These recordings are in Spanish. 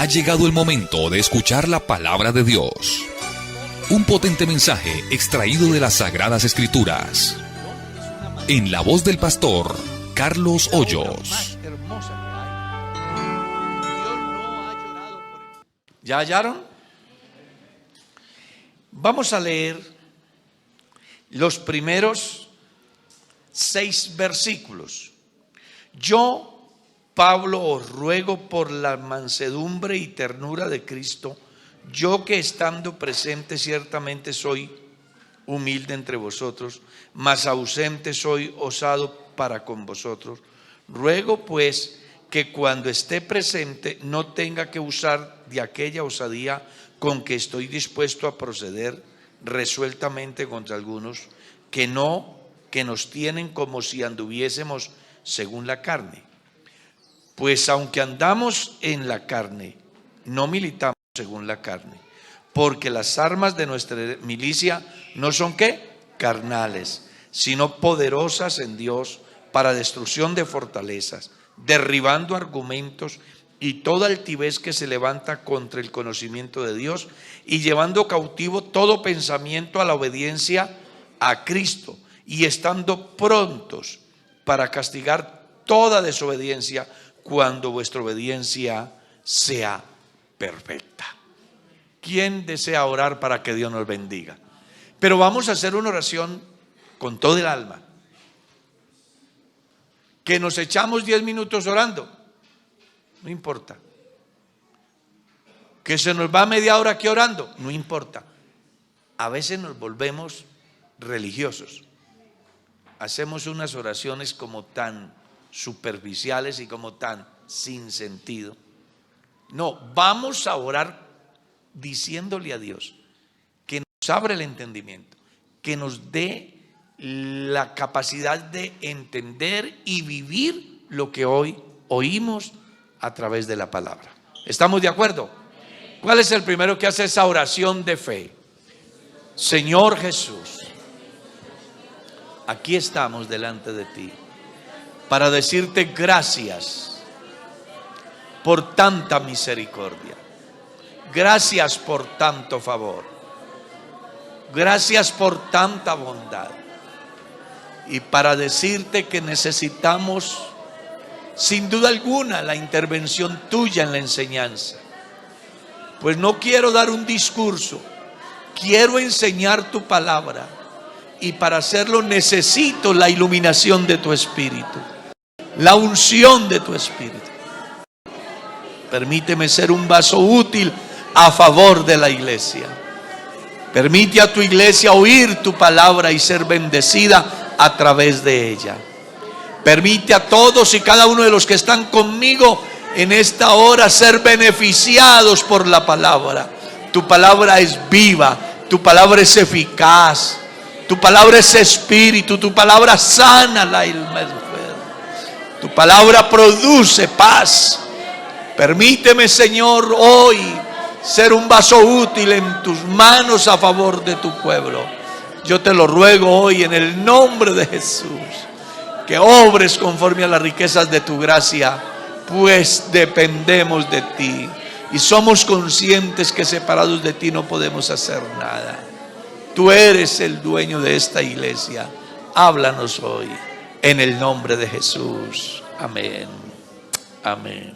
Ha llegado el momento de escuchar la palabra de Dios. Un potente mensaje extraído de las Sagradas Escrituras. En la voz del pastor Carlos Hoyos. ¿Ya hallaron? Vamos a leer los primeros 6 versículos. Yo, Pablo, os ruego por la mansedumbre y ternura de Cristo, yo que estando presente ciertamente soy humilde entre vosotros, mas ausente soy osado para con vosotros. Ruego pues que cuando esté presente no tenga que usar de aquella osadía con que estoy dispuesto a proceder resueltamente contra algunos que nos tienen como si anduviésemos según la carne. Pues aunque andamos en la carne, no militamos según la carne, porque las armas de nuestra milicia no son ¿qué? Carnales, sino poderosas en Dios para destrucción de fortalezas, derribando argumentos y toda altivez que se levanta contra el conocimiento de Dios, y llevando cautivo todo pensamiento a la obediencia a Cristo, y estando prontos para castigar toda desobediencia cuando vuestra obediencia sea perfecta. ¿Quién desea orar para que Dios nos bendiga? Pero vamos a hacer una oración con todo el alma. Que nos echamos 10 minutos orando, no importa. Que se nos va media hora aquí orando, no importa. A veces nos volvemos religiosos. Hacemos unas oraciones como tan superficiales y como tan sin sentido. No, vamos a orar diciéndole a Dios que nos abra el entendimiento, que nos dé la capacidad de entender y vivir lo que hoy oímos a través de la palabra. ¿Estamos de acuerdo? ¿Cuál es el primero que hace esa oración de fe? Señor Jesús, aquí estamos delante de ti para decirte gracias por tanta misericordia. Gracias por tanto favor. Gracias por tanta bondad. Y para decirte que necesitamos, sin duda alguna, la intervención tuya en la enseñanza. Pues no quiero dar un discurso, quiero enseñar tu palabra. Y para hacerlo necesito la iluminación de tu Espíritu, la unción de tu Espíritu. Permíteme ser un vaso útil a favor de la iglesia. Permite a tu iglesia oír tu palabra y ser bendecida a través de ella. Permite a todos y cada uno de los que están conmigo en esta hora ser beneficiados por la palabra. Tu palabra es viva, tu palabra es eficaz, tu palabra es espíritu, tu palabra sana la alma enferma. Tu palabra produce paz. Permíteme, Señor, hoy ser un vaso útil en tus manos a favor de tu pueblo. Yo te lo ruego hoy en el nombre de Jesús, que obres conforme a las riquezas de tu gracia, pues dependemos de ti y somos conscientes que separados de ti no podemos hacer nada. Tú eres el dueño de esta iglesia. Háblanos hoy en el nombre de Jesús. Amén. Amén.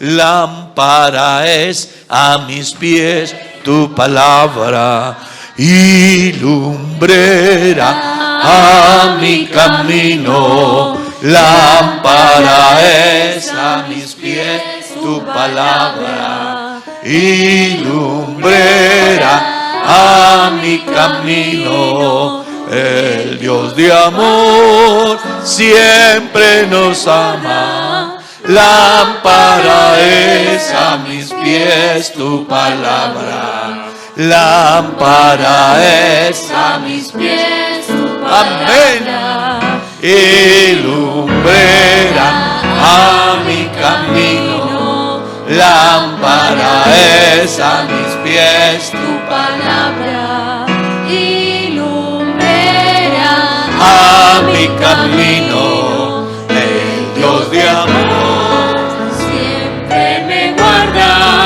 Lámpara es a mis pies tu palabra y lumbrera a mi camino. Lámpara es a mis pies tu palabra y lumbrera a mi camino. El Dios de amor siempre nos ama. Lámpara es a mis pies tu palabra. Lámpara es a mis pies tu palabra. Y lumbrera a mi camino. Lámpara es a mis pies tu palabra. Y lumbrera a mi camino. El Dios de amor siempre me guarda.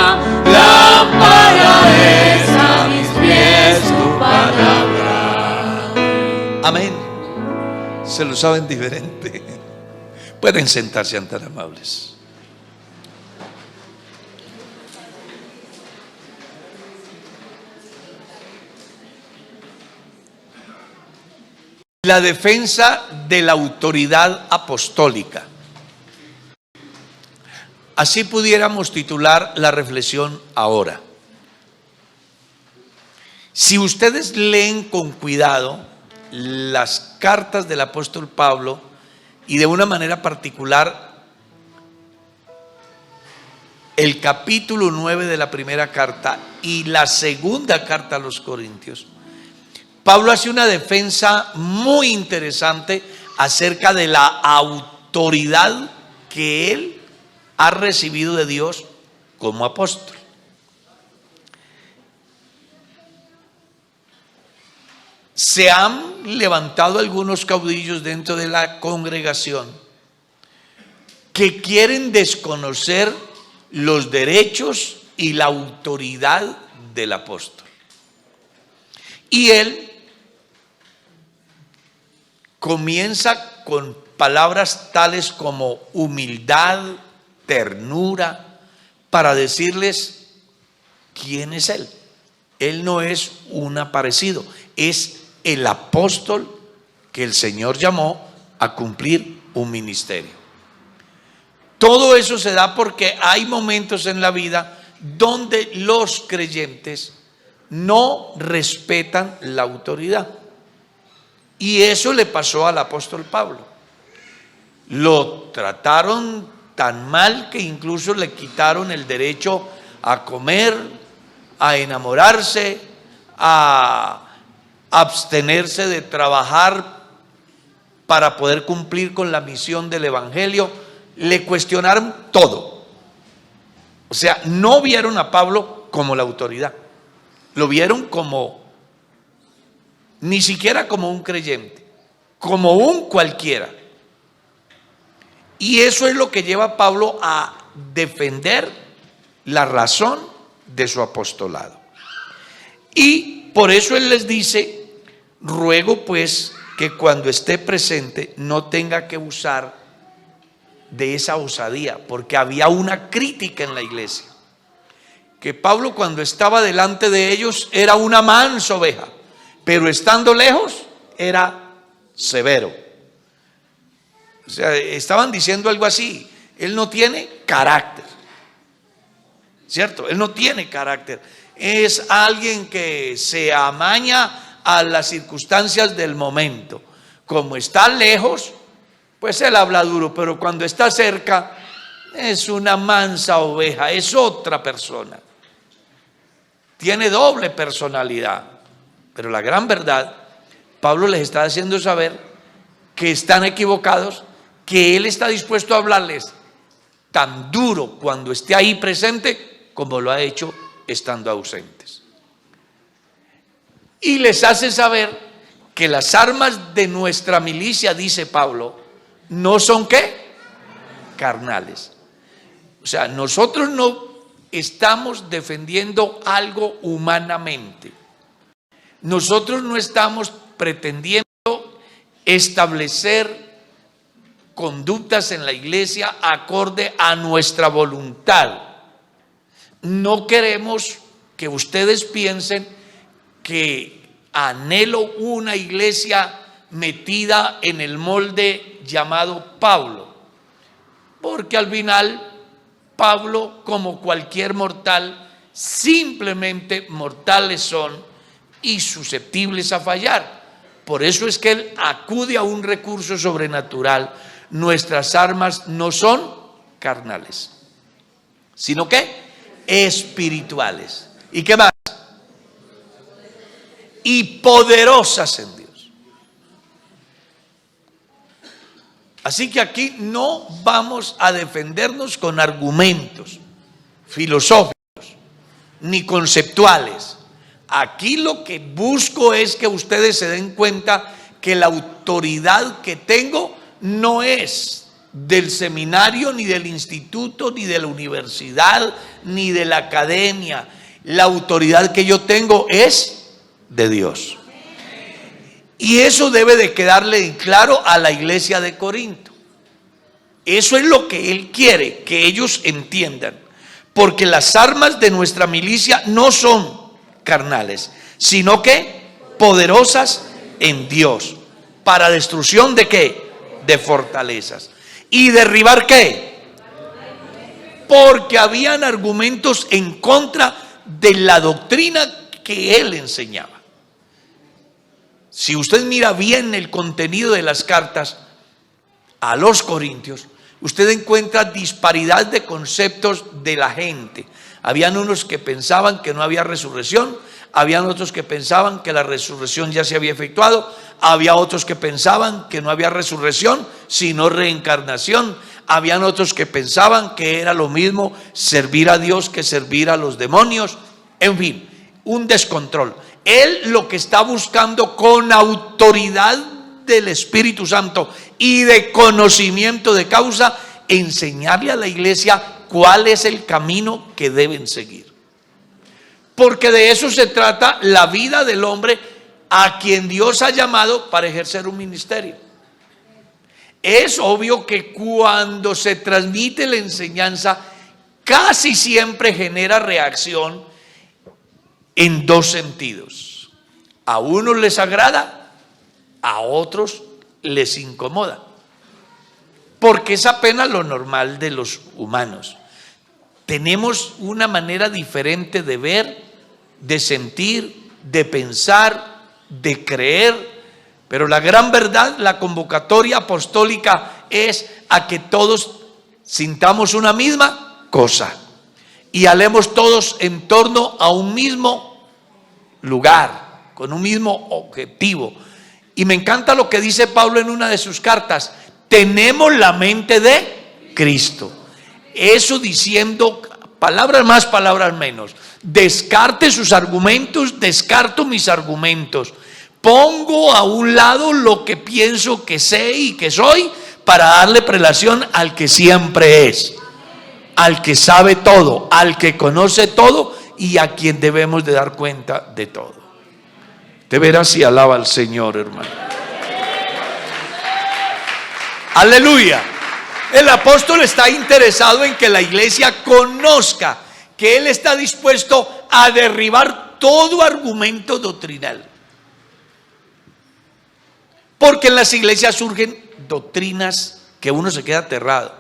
Se lo saben diferente. Pueden sentarse, sean tan amables. La defensa de la autoridad apostólica. Así pudiéramos titular la reflexión ahora. Si ustedes leen con cuidado las cartas del apóstol Pablo y de una manera particular el capítulo 9 de la primera carta y la segunda carta a los Corintios, Pablo hace una defensa muy interesante acerca de la autoridad que él ha recibido de Dios como apóstol. Se han levantado algunos caudillos dentro de la congregación que quieren desconocer los derechos y la autoridad del apóstol. Y él comienza con palabras tales como humildad, ternura, para decirles quién es él. Él no es un aparecido, es el apóstol que el Señor llamó a cumplir un ministerio. Todo eso se da porque hay momentos en la vida donde los creyentes no respetan la autoridad. Y eso le pasó al apóstol Pablo. Lo trataron tan mal que incluso le quitaron el derecho a comer, a enamorarse, a abstenerse de trabajar para poder cumplir con la misión del evangelio. Le cuestionaron todo. O sea, no vieron a Pablo como la autoridad, lo vieron como, ni siquiera como un creyente, como un cualquiera. Y eso es lo que lleva a Pablo a defender la razón de su apostolado. Y por eso él les dice: ruego pues que cuando esté presente no tenga que usar de esa osadía, porque había una crítica en la iglesia, que Pablo cuando estaba delante de ellos era una mansa oveja, pero estando lejos era severo. O sea, estaban diciendo algo así: él no tiene carácter, ¿cierto? Él no tiene carácter, es alguien que se amaña a las circunstancias del momento. Como está lejos, pues él habla duro, pero cuando está cerca es una mansa oveja, es otra persona. Tiene doble personalidad. Pero la gran verdad, Pablo les está haciendo saber que están equivocados, que él está dispuesto a hablarles tan duro cuando esté ahí presente como lo ha hecho estando ausentes. Y les hace saber que las armas de nuestra milicia, dice Pablo, no son ¿qué? Carnales. O sea, nosotros no estamos defendiendo algo humanamente. Nosotros no estamos pretendiendo establecer conductas en la iglesia acorde a nuestra voluntad. No queremos que ustedes piensen que anhelo una iglesia metida en el molde llamado Pablo, porque al final Pablo, como cualquier mortal, simplemente mortales son y susceptibles a fallar. Por eso es que él acude a un recurso sobrenatural. Nuestras armas no son carnales, sino que espirituales. ¿Y qué más? Y poderosas en Dios. Así que aquí no vamos a defendernos con argumentos filosóficos ni conceptuales. Aquí lo que busco es que ustedes se den cuenta que la autoridad que tengo no es del seminario, ni del instituto, ni de la universidad, ni de la academia. La autoridad que yo tengo es de Dios. Y eso debe de quedarle en claro a la iglesia de Corinto. Eso es lo que él quiere que ellos entiendan. Porque las armas de nuestra milicia no son carnales, sino que poderosas en Dios. ¿Para destrucción de qué? De fortalezas. ¿Y derribar qué? Porque habían argumentos en contra de la doctrina que él enseñaba. Si usted mira bien el contenido de las cartas a los corintios, usted encuentra disparidad de conceptos de la gente. Habían unos que pensaban que no había resurrección, habían otros que pensaban que la resurrección ya se había efectuado, había otros que pensaban que no había resurrección, sino reencarnación. Habían otros que pensaban que era lo mismo servir a Dios que servir a los demonios. En fin, un descontrol. Él lo que está buscando con autoridad del Espíritu Santo y de conocimiento de causa, enseñarle a la iglesia cuál es el camino que deben seguir. Porque de eso se trata la vida del hombre a quien Dios ha llamado para ejercer un ministerio. Es obvio que cuando se transmite la enseñanza, casi siempre genera reacción en dos sentidos. A unos les agrada, a otros les incomoda. Porque es apenas lo normal de los humanos. Tenemos una manera diferente de ver, de sentir, de pensar, de creer. Pero la gran verdad, la convocatoria apostólica es a que todos sintamos una misma cosa y hablemos todos en torno a un mismo lugar, con un mismo objetivo. Y me encanta lo que dice Pablo en una de sus cartas: tenemos la mente de Cristo. Eso diciendo, palabras más, palabras menos. Descarte sus argumentos, descarto mis argumentos. Pongo a un lado lo que pienso que sé y que soy para darle prelación al que siempre es, al que sabe todo, al que conoce todo y a quien debemos de dar cuenta de todo. De veras, si alaba al Señor, hermano. Aleluya. El apóstol está interesado en que la iglesia conozca que él está dispuesto a derribar todo argumento doctrinal. Porque en las iglesias surgen doctrinas que uno se queda aterrado.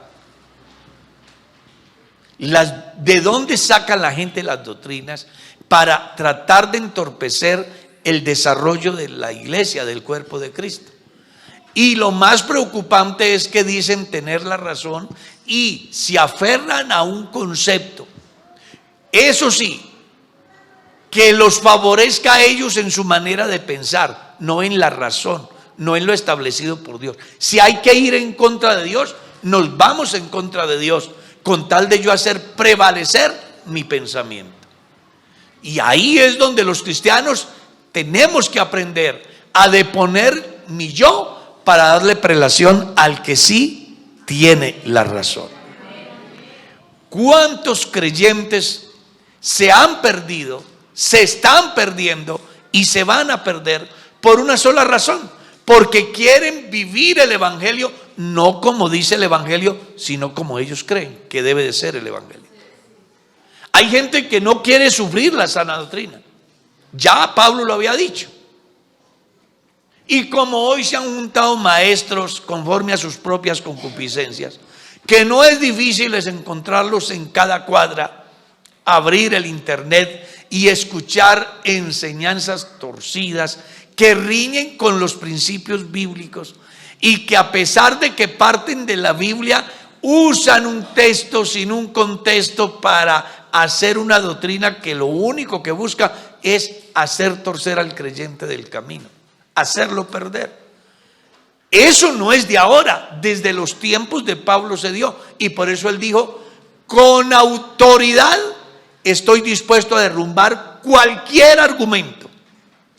¿De dónde saca la gente las doctrinas para tratar de entorpecer el desarrollo de la iglesia, del cuerpo de Cristo? Y lo más preocupante es que dicen tener la razón y se aferran a un concepto, eso sí, que los favorezca a ellos en su manera de pensar, no en la razón, no en lo establecido por Dios. Si hay que ir en contra de Dios, nos vamos en contra de Dios, con tal de yo hacer prevalecer mi pensamiento. Y ahí es donde los cristianos tenemos que aprender a deponer mi yo para darle prelación al que sí tiene la razón. ¿Cuántos creyentes se han perdido, se están perdiendo y se van a perder por una sola razón? Porque quieren vivir el evangelio no como dice el evangelio, sino como ellos creen que debe de ser el evangelio. Hay gente que no quiere sufrir la sana doctrina. Ya Pablo lo había dicho. Y como hoy se han juntado maestros conforme a sus propias concupiscencias, que no es difícil encontrarlos en cada cuadra, abrir el internet y escuchar enseñanzas torcidas que riñen con los principios bíblicos y que a pesar de que parten de la Biblia, usan un texto sin un contexto para hacer una doctrina que lo único que busca es hacer torcer al creyente del camino, hacerlo perder. Eso no es de ahora, desde los tiempos de Pablo se dio, y por eso él dijo: con autoridad estoy dispuesto a derrumbar cualquier argumento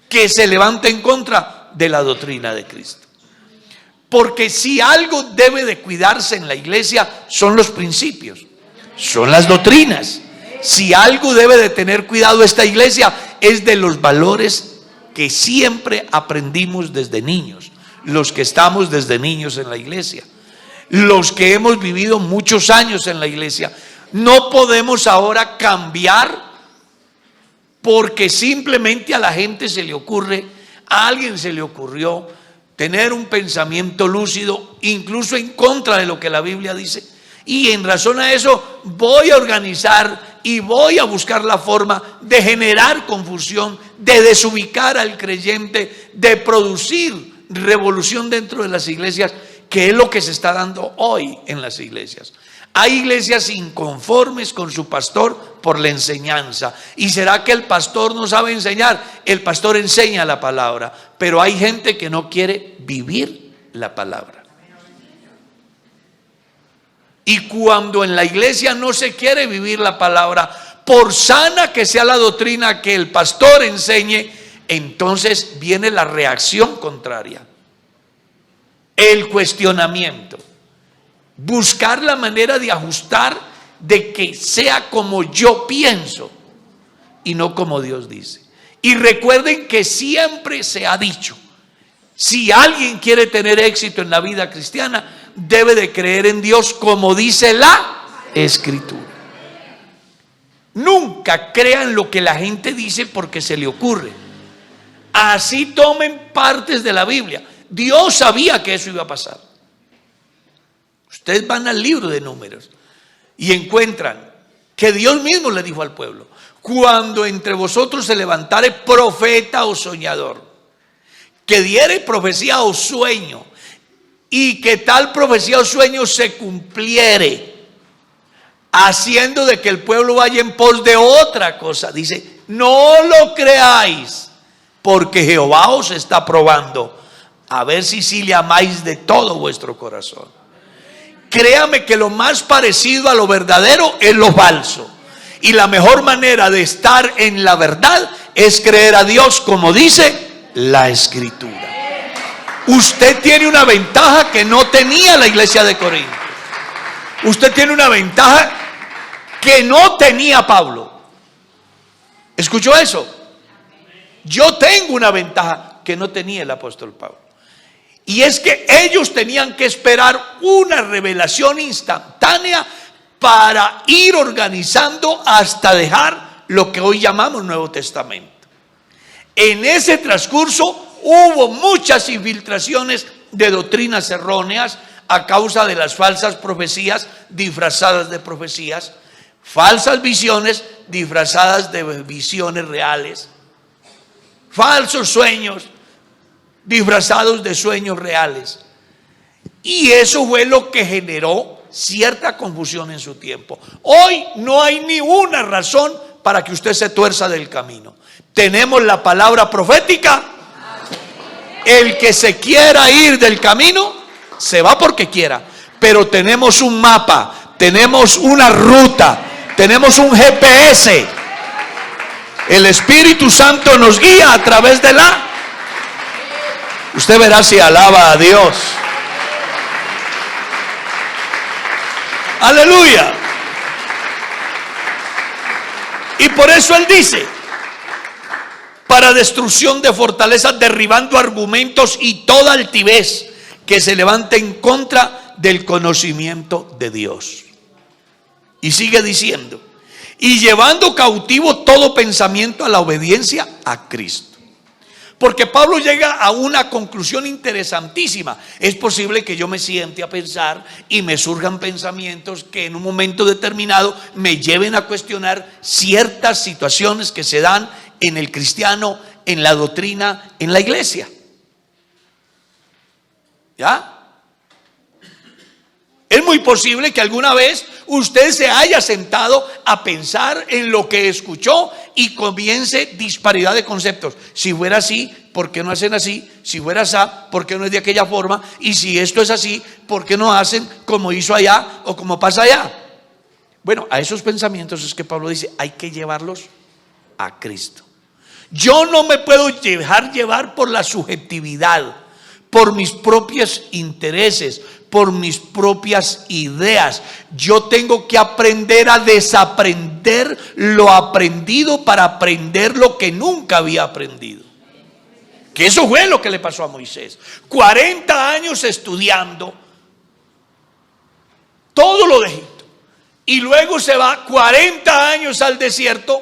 que se levante en contra de la doctrina de Cristo. Porque si algo debe de cuidarse en la iglesia son los principios, son las doctrinas. Si algo debe de tener cuidado esta iglesia es de los valores que siempre aprendimos desde niños, los que estamos desde niños en la iglesia, los que hemos vivido muchos años en la iglesia. No podemos ahora cambiar porque simplemente a la gente se le ocurre, a alguien se le ocurrió tener un pensamiento lúcido, incluso en contra de lo que la Biblia dice. Y en razón a eso voy a organizar y voy a buscar la forma de generar confusión, de desubicar al creyente, de producir revolución dentro de las iglesias, que es lo que se está dando hoy en las iglesias. Hay iglesias inconformes con su pastor por la enseñanza. ¿Y será que el pastor no sabe enseñar? El pastor enseña la palabra, pero hay gente que no quiere vivir la palabra. Y cuando en la iglesia no se quiere vivir la palabra, por sana que sea la doctrina que el pastor enseñe, entonces viene la reacción contraria, el cuestionamiento, buscar la manera de ajustar, de que sea como yo pienso y no como Dios dice. Y recuerden que siempre se ha dicho, si alguien quiere tener éxito en la vida cristiana, debe de creer en Dios como dice la Escritura. Nunca crean lo que la gente dice porque se le ocurre. Así tomen partes de la Biblia. Dios sabía que eso iba a pasar. Ustedes van al libro de Números y encuentran que Dios mismo le dijo al pueblo: cuando entre vosotros se levantare profeta o soñador, que diere profecía o sueño, y que tal profecía o sueño se cumpliere, haciendo de que el pueblo vaya en pos de otra cosa, dice, no lo creáis, porque Jehová os está probando, a ver si le amáis de todo vuestro corazón. Créame que lo más parecido a lo verdadero es lo falso, y la mejor manera de estar en la verdad es creer a Dios como dice la Escritura. Usted tiene una ventaja que no tenía la iglesia de Corinto. Usted tiene una ventaja que no tenía Pablo. ¿Escuchó eso? Yo tengo una ventaja que no tenía el apóstol Pablo. Y es que ellos tenían que esperar una revelación instantánea para ir organizando hasta dejar lo que hoy llamamos Nuevo Testamento. En ese transcurso hubo muchas infiltraciones de doctrinas erróneas a causa de las falsas profecías disfrazadas de profecías, falsas visiones disfrazadas de visiones reales, falsos sueños disfrazados de sueños reales. Y eso fue lo que generó cierta confusión en su tiempo. Hoy no hay ni una razón para que usted se tuerza del camino. Tenemos la palabra profética. El que se quiera ir del camino se va porque quiera, pero tenemos un mapa, tenemos una ruta, tenemos un GPS. El Espíritu Santo nos guía a través de la... Usted verá si alaba a Dios. Aleluya. Y por eso Él dice: para destrucción de fortalezas, derribando argumentos y toda altivez que se levante en contra del conocimiento de Dios. Y sigue diciendo: y llevando cautivo todo pensamiento a la obediencia a Cristo. Porque Pablo llega a una conclusión interesantísima. Es posible que yo me siente a pensar y me surjan pensamientos que en un momento determinado me lleven a cuestionar ciertas situaciones que se dan en el cristiano, en la doctrina, en la iglesia. ¿Ya? Es muy posible que alguna vez usted se haya sentado a pensar en lo que escuchó y comience disparidad de conceptos. Si fuera así, ¿por qué no hacen así? Si fuera así, ¿por qué no es de aquella forma? Y si esto es así, ¿por qué no hacen como hizo allá o como pasa allá? Bueno, a esos pensamientos es que Pablo dice, hay que llevarlos a Cristo. Yo no me puedo dejar llevar por la subjetividad, por mis propios intereses, por mis propias ideas. Yo tengo que aprender a desaprender lo aprendido para aprender lo que nunca había aprendido. Que eso fue lo que le pasó a Moisés. 40 años estudiando todo lo de Egipto. Y luego se va 40 años al desierto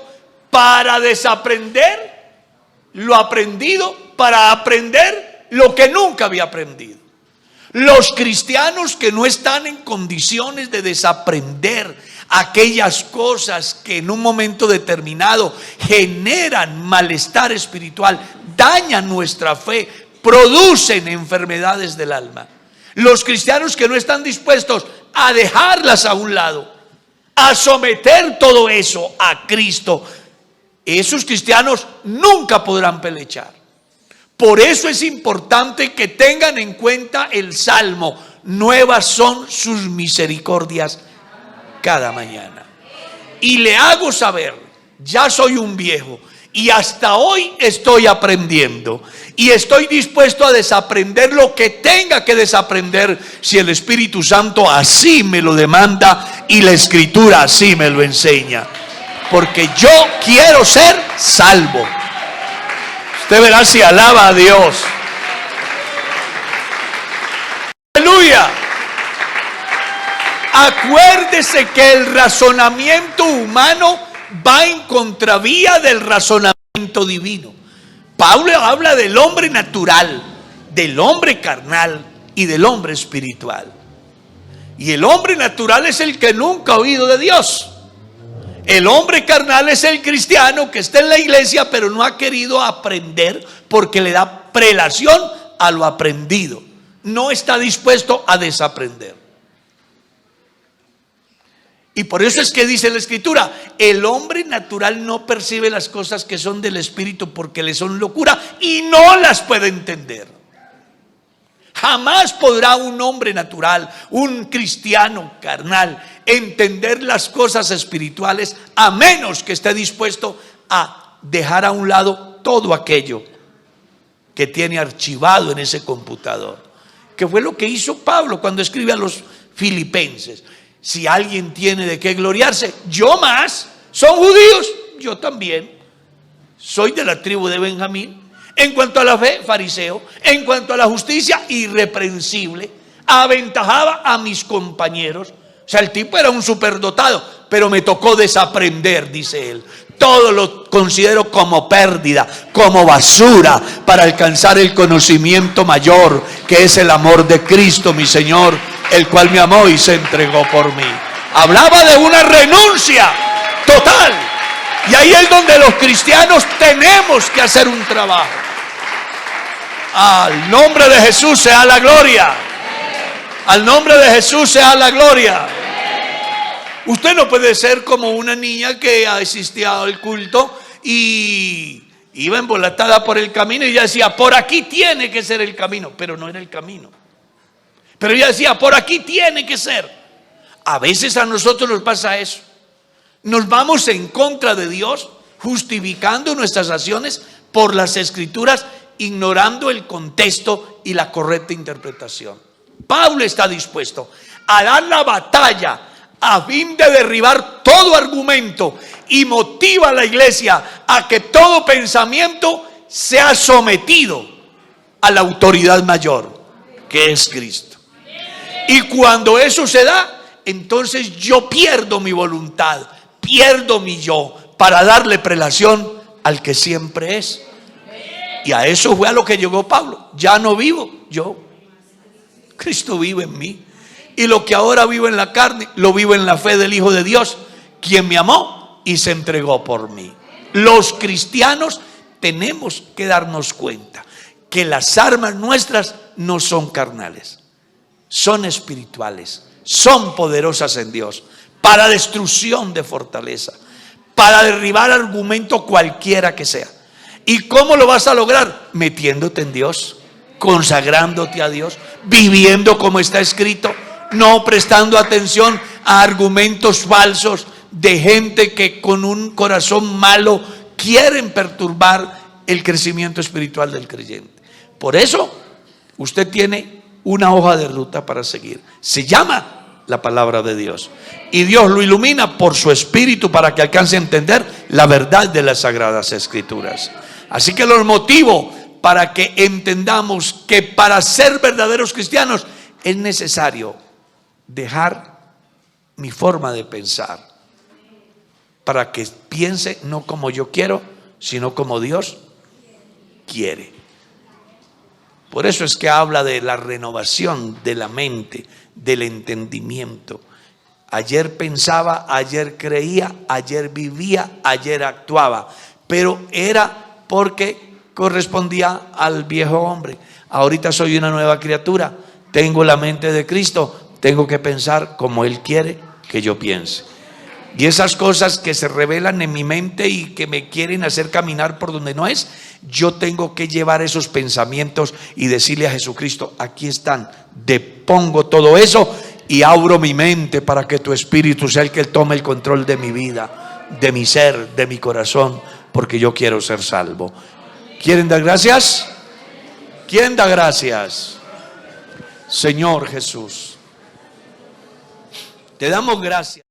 para desaprender lo aprendido, para aprender lo que nunca había aprendido. Los cristianos que no están en condiciones de desaprender aquellas cosas que en un momento determinado generan malestar espiritual, dañan nuestra fe, producen enfermedades del alma. Los cristianos que no están dispuestos a dejarlas a un lado, a someter todo eso a Cristo, esos cristianos nunca podrán pelechar. Por eso es importante que tengan en cuenta el Salmo: nuevas son sus misericordias cada mañana. Y le hago saber, ya soy un viejo y hasta hoy estoy aprendiendo, y estoy dispuesto a desaprender lo que tenga que desaprender si el Espíritu Santo así me lo demanda y la Escritura así me lo enseña, porque yo quiero ser salvo. Usted verá si alaba a Dios. Aleluya. Acuérdese que el razonamiento humano va en contravía del razonamiento divino. Pablo habla del hombre natural, del hombre carnal y del hombre espiritual. Y el hombre natural es el que nunca ha oído de Dios. El hombre carnal es el cristiano que está en la iglesia pero no ha querido aprender porque le da prelación a lo aprendido. No está dispuesto a desaprender. Y por eso es que dice la Escritura: el hombre natural no percibe las cosas que son del Espíritu porque le son locura y no las puede entender. Jamás podrá un hombre natural, un cristiano carnal, entender las cosas espirituales a menos que esté dispuesto a dejar a un lado todo aquello que tiene archivado en ese computador. Que fue lo que hizo Pablo cuando escribe a los filipenses. Si alguien tiene de qué gloriarse, yo más. Son judíos, yo también. Soy de la tribu de Benjamín. En cuanto a la fe, fariseo. En cuanto a la justicia, irreprensible. Aventajaba a mis compañeros. O sea, el tipo era un superdotado, pero me tocó desaprender, dice él. Todo lo considero como pérdida, como basura, para alcanzar el conocimiento mayor, que es el amor de Cristo, mi Señor, el cual me amó y se entregó por mí. Hablaba de una renuncia total. Y ahí es donde los cristianos tenemos que hacer un trabajo. Al nombre de Jesús sea la gloria. Al nombre de Jesús sea la gloria. Usted no puede ser como una niña que asistía al culto y iba embolatada por el camino y ella decía: por aquí tiene que ser el camino, pero no era el camino. Pero ella decía: por aquí tiene que ser. A veces a nosotros nos pasa eso. Nos vamos en contra de Dios, justificando nuestras acciones por las Escrituras, ignorando el contexto y la correcta interpretación. Pablo está dispuesto a dar la batalla a fin de derribar todo argumento y motiva a la iglesia a que todo pensamiento sea sometido a la autoridad mayor, que es Cristo. Y cuando eso se da, entonces yo pierdo mi voluntad, pierdo mi yo, para darle prelación al que siempre es. Y a eso fue a lo que llegó Pablo. Ya no vivo yo, Cristo vive en mí. Y lo que ahora vivo en la carne, lo vivo en la fe del Hijo de Dios, quien me amó y se entregó por mí. Los cristianos tenemos que darnos cuenta que las armas nuestras no son carnales, son espirituales, son poderosas en Dios, para destrucción de fortaleza, para derribar argumento cualquiera que sea. ¿Y cómo lo vas a lograr? Metiéndote en Dios, consagrándote a Dios, viviendo como está escrito, no prestando atención a argumentos falsos de gente que con un corazón malo quieren perturbar el crecimiento espiritual del creyente. Por eso usted tiene una hoja de ruta para seguir. Se llama la palabra de Dios. Y Dios lo ilumina por su Espíritu para que alcance a entender la verdad de las Sagradas Escrituras. Así que los motivo para que entendamos que para ser verdaderos cristianos es necesario dejar mi forma de pensar, para que piense no como yo quiero, sino como Dios quiere. Por eso es que habla de la renovación de la mente, del entendimiento. Ayer pensaba, ayer creía, ayer vivía, ayer actuaba, pero era porque correspondía al viejo hombre. Ahorita soy una nueva criatura, tengo la mente de Cristo, tengo que pensar como Él quiere que yo piense. Y esas cosas que se revelan en mi mente y que me quieren hacer caminar por donde no es, yo tengo que llevar esos pensamientos y decirle a Jesucristo: aquí están, depongo todo eso y abro mi mente para que tu Espíritu sea el que tome el control de mi vida, de mi ser, de mi corazón, porque yo quiero ser salvo. ¿Quieren dar gracias? ¿Quién da gracias? Señor Jesús, te damos gracias.